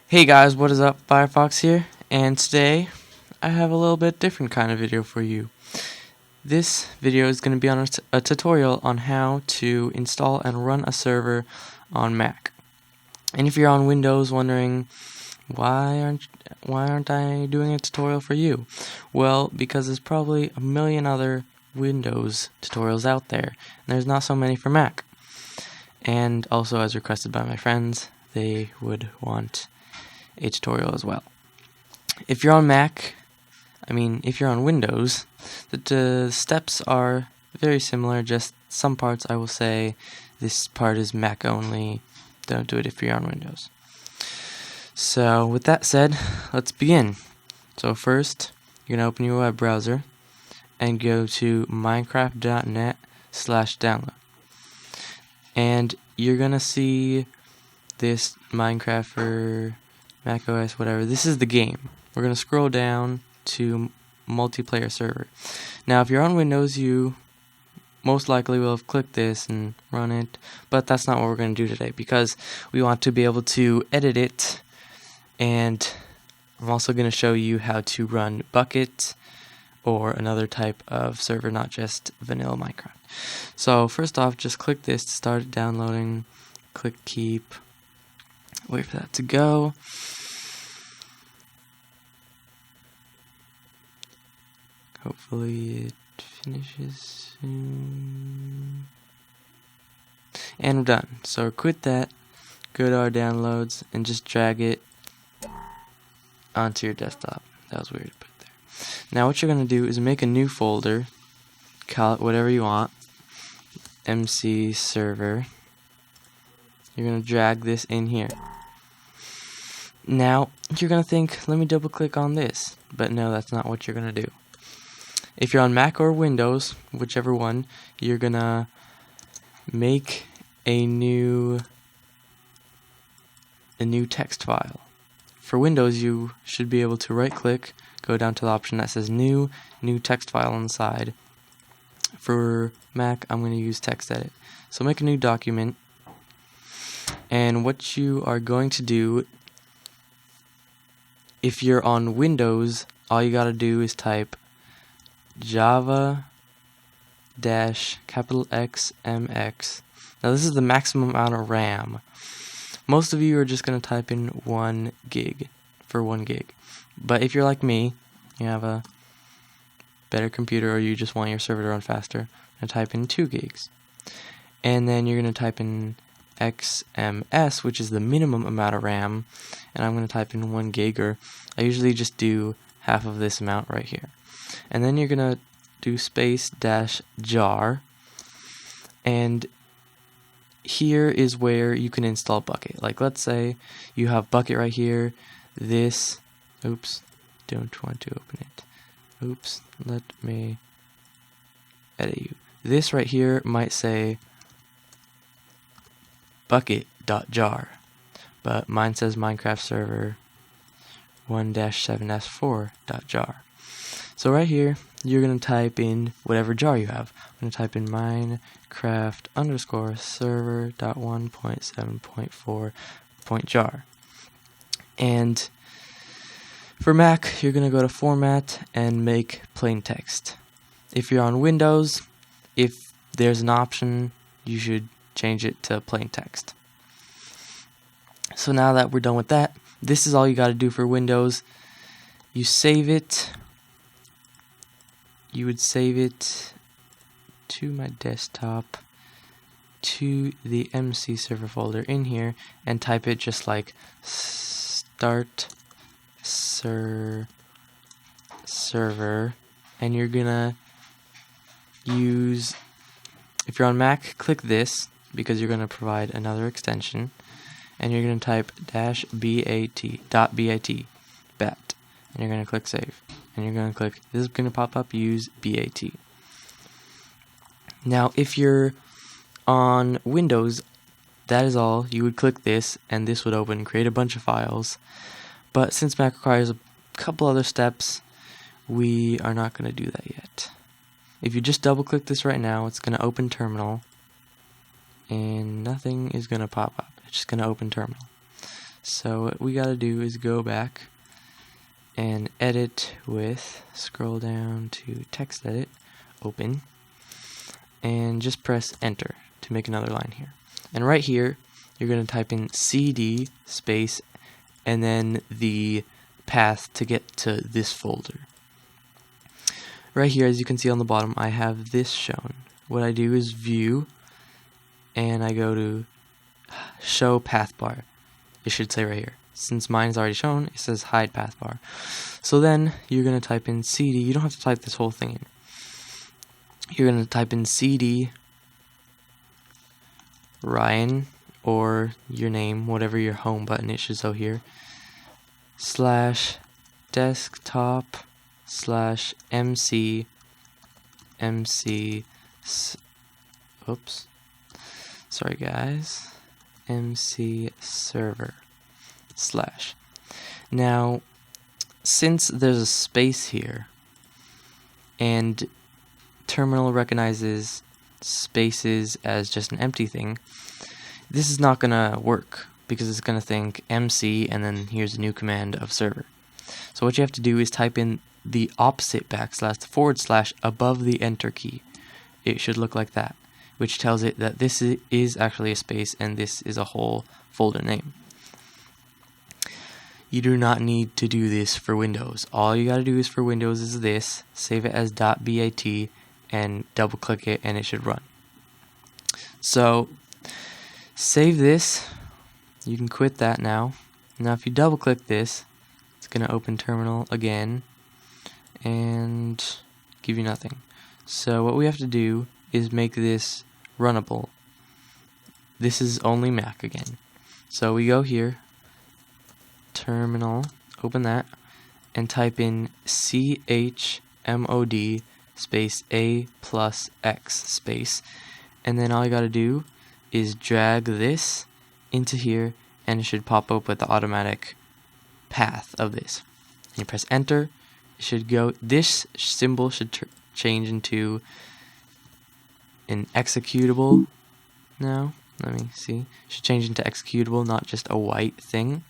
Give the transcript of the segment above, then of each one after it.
Hey guys, what is up? Firefox here, and today I have a little bit different kind of video for you. This video is going to be on a tutorial on how to install and run a server on Mac. And if you're on Windows wondering why aren't I doing a tutorial for you? Well, because there's probably a million other Windows tutorials out there, and there's not so many for Mac. And also, as requested by my friends, they would want a tutorial as well. If you're on if you're on Windows, the steps are very similar, just some parts I will say this part is Mac only, don't do it if you're on Windows. So with that said, let's begin. So first, you're going to open your web browser and go to minecraft.net/download. And you're going to see this Minecraft for Mac OS, whatever. This is the game. We're going to scroll down to multiplayer server. Now, if you're on Windows, you most likely will have clicked this and run it, but that's not what we're going to do today because we want to be able to edit it, and I'm also going to show you how to run Bukkit or another type of server, not just vanilla Minecraft. So first off, just click this to start it downloading. Click keep. Wait for that to go. Hopefully it finishes soon. And we're done. So quit that, go to our downloads, and just drag it onto your desktop. That was weird to put there. Now what you're going to do is make a new folder, call it whatever you want, MC server. You're going to drag this in here. Now, you're going to think, let me double click on this. But no, that's not what you're going to do. If you're on Mac or Windows, whichever one, you're going to make a new text file. For Windows, you should be able to right click, go down to the option that says new text file on the side. For Mac, I'm going to use TextEdit. So make a new document. And what you are going to do, if you're on Windows, all you gotta do is type Java-XMX. Now this is the maximum amount of RAM. Most of you are just gonna type in 1 gig for 1 gig. But if you're like me, you have a better computer or you just want your server to run faster, you're gonna type in 2 gigs. And then you're gonna type in XMS, which is the minimum amount of RAM, and I'm going to type in 1 gig, or I usually just do half of this amount right here. And then you're going to do space-jar, and here is where you can install Bukkit. Like, let's say you have Bukkit right here. This, oops, don't want to open it. Oops, let me edit you. This right here might say Bukkit.jar, but mine says Minecraft server 1-7s4.jar. So right here, you're going to type in whatever jar you have. I'm going to type in Minecraft_server.1.7.4.jar. And for Mac, you're going to go to Format and make plain text. If you're on Windows, if there's an option, you should change it to plain text. So now that we're done with that, this is all you got to do for Windows. You save it. You would save it to my desktop, to the MC server folder in here, and type it just like start server, and you're gonna use, if you're on Mac, click this because you're going to provide another extension, and you're going to type -bat, and you're going to click save, and you're going to click, this is going to pop up, use BAT. Now if you're on Windows, that is all. You would click this and this would open, create a bunch of files, but since Mac requires a couple other steps, we are not going to do that yet. If you just double click this right now, it's going to open terminal, and nothing is going to pop up. It's just going to open terminal. So what we gotta do is go back and edit with, scroll down to text edit, open, and just press enter to make another line here. And right here, you're going to type in cd space and then the path to get to this folder. Right here, as you can see on the bottom, I have this shown. What I do is view, and I go to show path bar. It should say right here. Since mine is already shown, it says hide path bar. So then you're going to type in cd. You don't have to type this whole thing in. You're going to type in cd Ryan, or your name, whatever your home button it should show here, /desktop /mc oops, sorry guys, MC server /. Now, since there's a space here, and Terminal recognizes spaces as just an empty thing, this is not gonna work because it's gonna think MC and then here's a new command of server. So what you have to do is type in the opposite / the / above the enter key. It should look like that, which tells it that this is actually a space and this is a whole folder name. You do not need to do this for Windows. All you gotta do is for Windows is this, save it as .bat and double click it and it should run. So save this, you can quit that now. Now if you double click this, it's going to open terminal again and give you nothing. So what we have to do is make this runnable. This is only Mac again. So we go here, terminal, open that, and type in chmod space a+x space, and then all you gotta do is drag this into here and it should pop up with the automatic path of this. And you press enter, it should go, this symbol should change into an executable now. Let me see, it should change into executable, not just a white thing.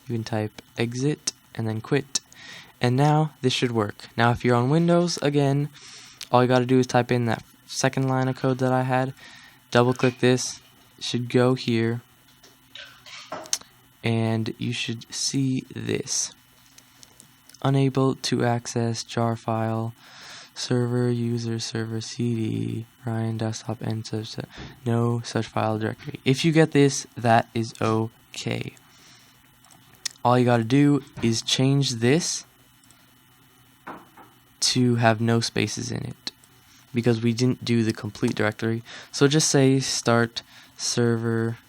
You can type exit and then quit. And now this should work. Now if you're on Windows, again, all you got to do is type in that second line of code that I had, double click this, it should go here, and you should see this. Unable to access jar file, server user server cd, Ryan desktop and subset, no such file directory. If you get this, that is okay. All you got to do is change this to have no spaces in it because we didn't do the complete directory. So just say start server,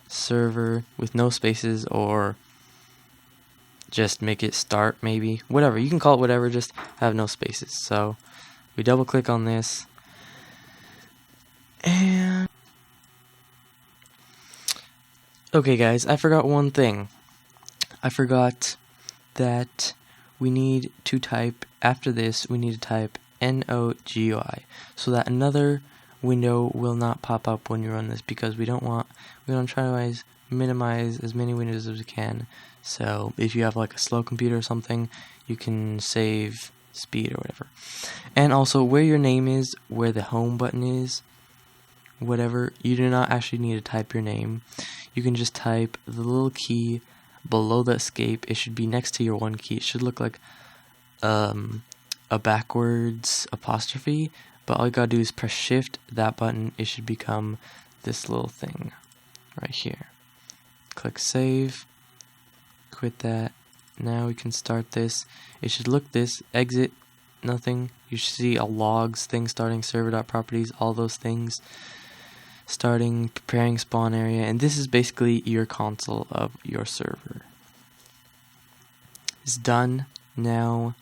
server with no spaces, or just make it start, maybe, whatever. You can call it whatever, just have no spaces. So we double click on this and okay guys, I forgot one thing. I forgot that we need to type, after this, we need to type NOGUI so that another window will not pop up when you run this, because we don't try to minimize as many windows as we can. So if you have like a slow computer or something, you can save speed or whatever. And also where your name is, where the home button is, whatever, you do not actually need to type your name. You can just type the little key below the escape. It should be next to your one key. It should look like a backwards apostrophe, but all you gotta do is press shift, that button, it should become this little thing right here. Click save, quit that. Now we can start this. It should look this, exit, nothing. You should see a logs thing starting, server.properties, all those things starting, preparing spawn area, and this is basically your console of your server. It's done. Now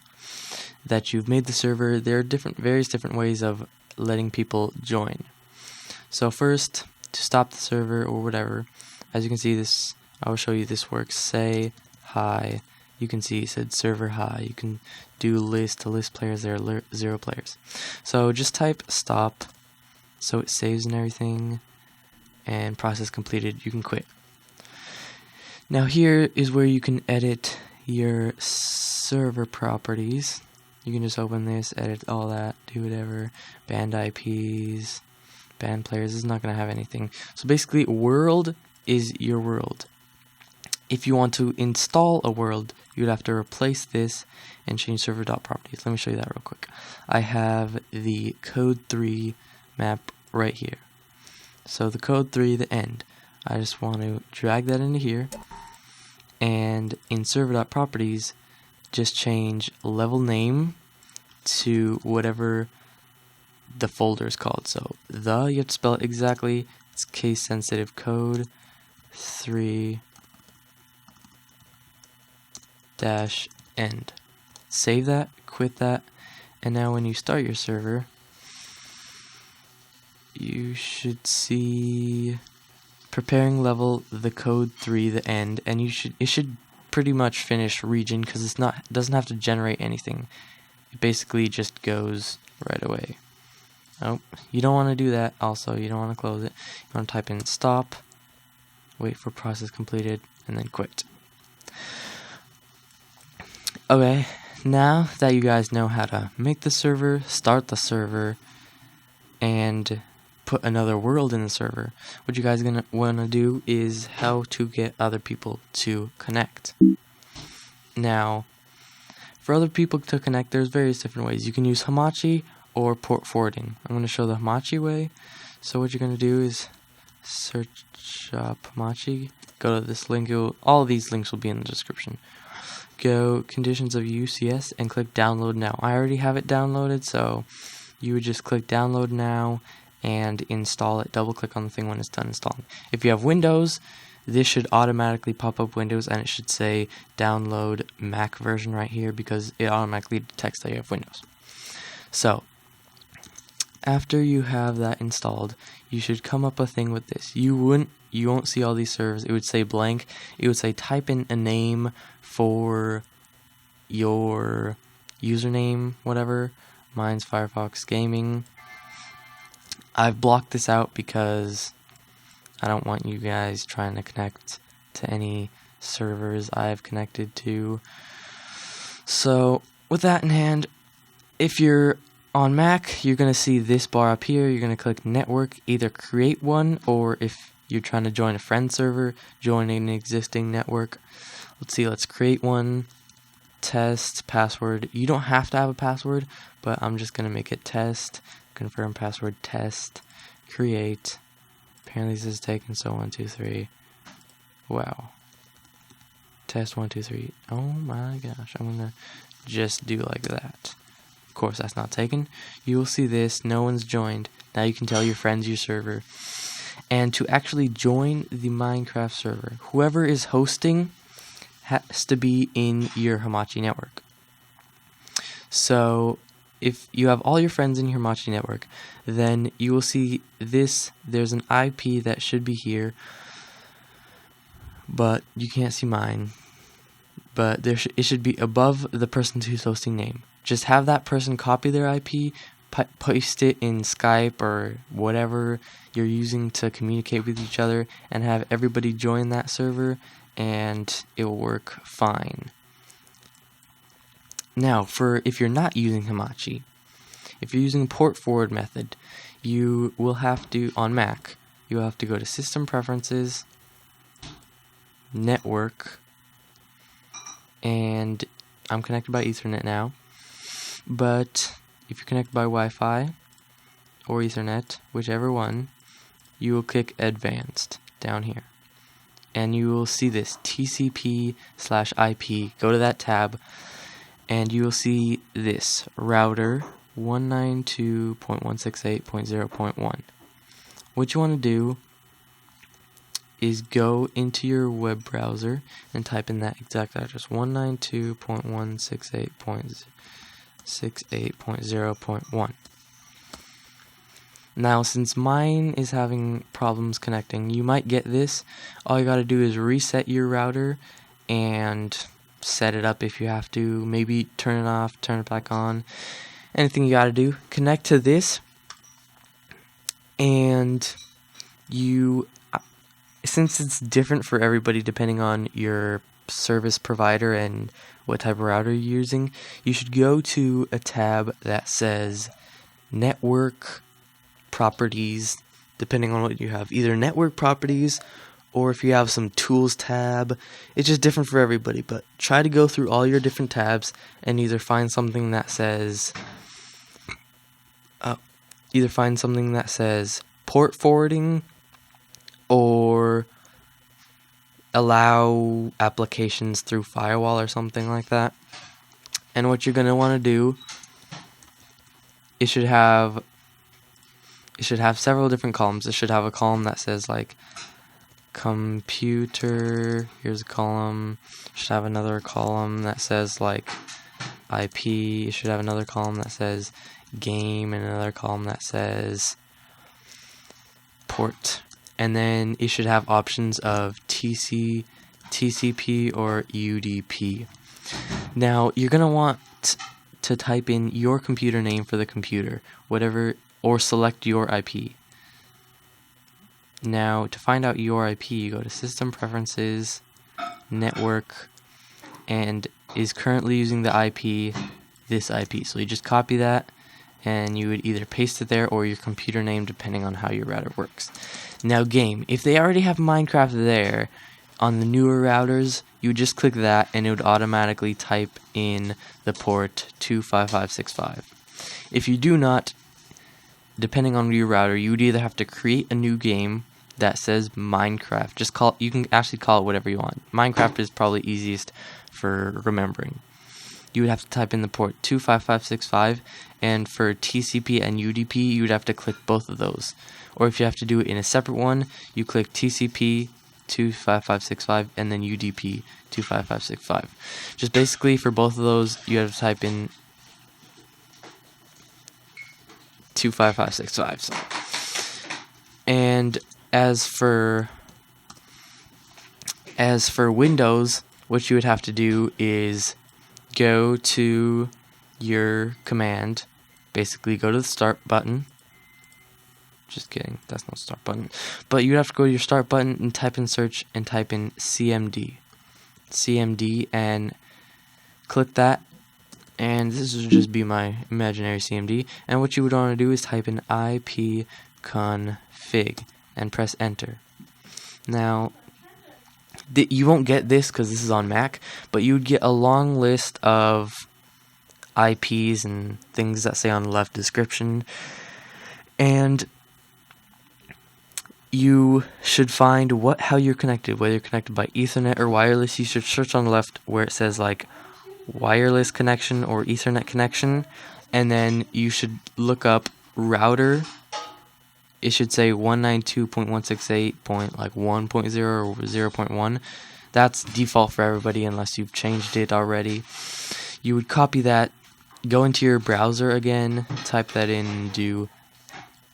that you've made the server, there are various different ways of letting people join. So first, to stop the server or whatever, as you can see this, I will show you this works. Say hi. You can see it said server hi. You can do list to list players. There are 0 players. So just type stop, so it saves and everything, and process completed. You can quit. Now here is where you can edit your server properties. You can just open this, edit all that, do whatever, banned IPs, banned players. This is not going to have anything. So basically, world is your world. If you want to install a world, you'd have to replace this and change server.properties. Let me show you that real quick. I have the code 3 map right here. So the code 3, the end. I just want to drag that into here, and in server.properties, just change level name to whatever the folder is called. So you have to spell it exactly. It's case sensitive code 3 dash end. Save that, quit that, and now when you start your server, you should see preparing level, the code 3, the end, and it should pretty much finish region, because it doesn't have to generate anything. It basically just goes right away. Oh, you don't want to do that. Also, you don't want to close it. You want to type in stop, wait for process completed, and then quit. Okay, now that you guys know how to make the server, start the server, and put another world in the server, what you guys are going to want to do is how to get other people to connect. Now, for other people to connect, there's various different ways. You can use Hamachi or port forwarding. I'm going to show the Hamachi way. So what you're going to do is search up Hamachi, go to this link. All of these links will be in the description. Go conditions of UCS and click download now. I already have it downloaded, so you would just click download now and install it. Double click on the thing when it's done installing. If you have Windows, this should automatically pop up Windows, and it should say download Mac version right here, because it automatically detects that you have Windows. So after you have that installed, you should come up a thing with this. You won't see all these servers. It would say blank. It would say type in a name for your username, whatever. Mine's Firefox Gaming. I've blocked this out because I don't want you guys trying to connect to any servers I've connected to. So with that in hand, if you're on Mac, you're going to see this bar up here. You're going to click network, either create one, or if you're trying to join a friend server, join an existing network. Let's create one. Test, password. You don't have to have a password, but I'm just going to make it test. Confirm password, test, create. Apparently this is taken, so 1, 2, 3. Wow. Test 1, 2, 3. Oh my gosh, I'm going to just do like that. Of course, that's not taken. You will see this, no one's joined. Now you can tell your friends your server. And to actually join the Minecraft server, whoever is hosting has to be in your Hamachi network. So if you have all your friends in your Hamachi network, then you will see this. There's an IP that should be here, but you can't see mine. But it should be above the person who's hosting name. Just have that person copy their IP, paste it in Skype or whatever you're using to communicate with each other, and have everybody join that server, and it will work fine. Now, if you're not using Hamachi, if you're using port forward method, you will have to, on Mac, you will have to go to System Preferences, Network, and I'm connected by Ethernet now, but if you're connected by Wi-Fi or Ethernet, whichever one, you will click Advanced down here, and you will see this TCP/IP. Go to that tab, and you will see this router 192.168.0.1. What you want to do is go into your web browser and type in that exact address, 192.168.0.1. Now, since mine is having problems connecting, you might get this. All you gotta do is reset your router and set it up if you have to. Maybe turn it off, turn it back on. Anything you gotta do. Connect to this, and since it's different for everybody depending on your service provider and what type of router you're using, you should go to a tab that says network properties, depending on what you have, either network properties or if you have some tools tab. It's just different for everybody, but try to go through all your different tabs and either find something that says port forwarding or allow applications through firewall or something like that. And what you're going to want to do, it should have several different columns. It should have a column that says like computer, here's a column. It should have another column that says like IP. It should have another column that says game and another column that says port. And then it should have options of TCP or UDP. Now you're gonna want to type in your computer name for the computer, whatever, or select your IP. Now to find out your IP, you go to System Preferences, Network, and is currently using the IP, this IP. So you just copy that and you would either paste it there or your computer name depending on how your router works. Now game, if they already have Minecraft there on the newer routers, you would just click that and it would automatically type in the port 25565. If you do not, depending on your router, you would either have to create a new game that says Minecraft. You can actually call it whatever you want. Minecraft is probably easiest for remembering. You would have to type in the port 25565, and for TCP and UDP, you would have to click both of those. Or if you have to do it in a separate one, you click TCP 25565 and then UDP 25565. Just basically for both of those, you have to type in 25565. So. And as for Windows, what you would have to do is go to your command, basically go to the start button. Just kidding, that's not start button. But you have to go to your start button and type in search and type in CMD and click that. And this would just be my imaginary CMD. And what you would want to do is type in ipconfig and press enter. Now, you won't get this because this is on Mac, but you would get a long list of IPs and things that say on the left description. And you should find how you're connected, whether you're connected by Ethernet or wireless. You should search on the left where it says like wireless connection or Ethernet connection, and then you should look up router. It should say 192.168.1.0 or 0.1. That's default for everybody unless you've changed it already. You would copy that, go into your browser again, type that in, and do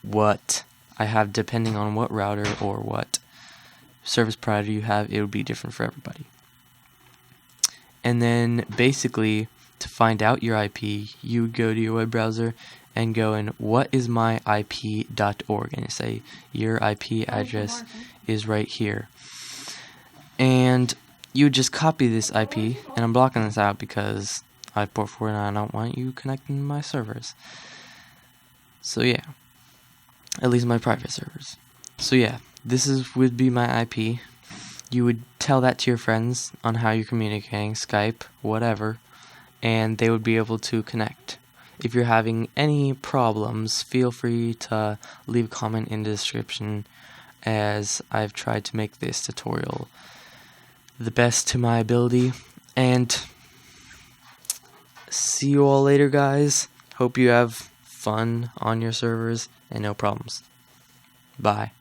what I have depending on what router or what service provider you have. It would be different for everybody. And then basically to find out your IP, you would go to your web browser and go in whatismyip.org and say your IP address is right here. And you would just copy this IP, and I'm blocking this out because I have port 4 and I don't want you connecting to my servers. So yeah, at least my private servers. So yeah, would be my IP. You would tell that to your friends on how you're communicating, Skype, whatever, and they would be able to connect. If you're having any problems, feel free to leave a comment in the description, as I've tried to make this tutorial the best to my ability. And see you all later, guys. Hope you have fun on your servers and no problems. Bye.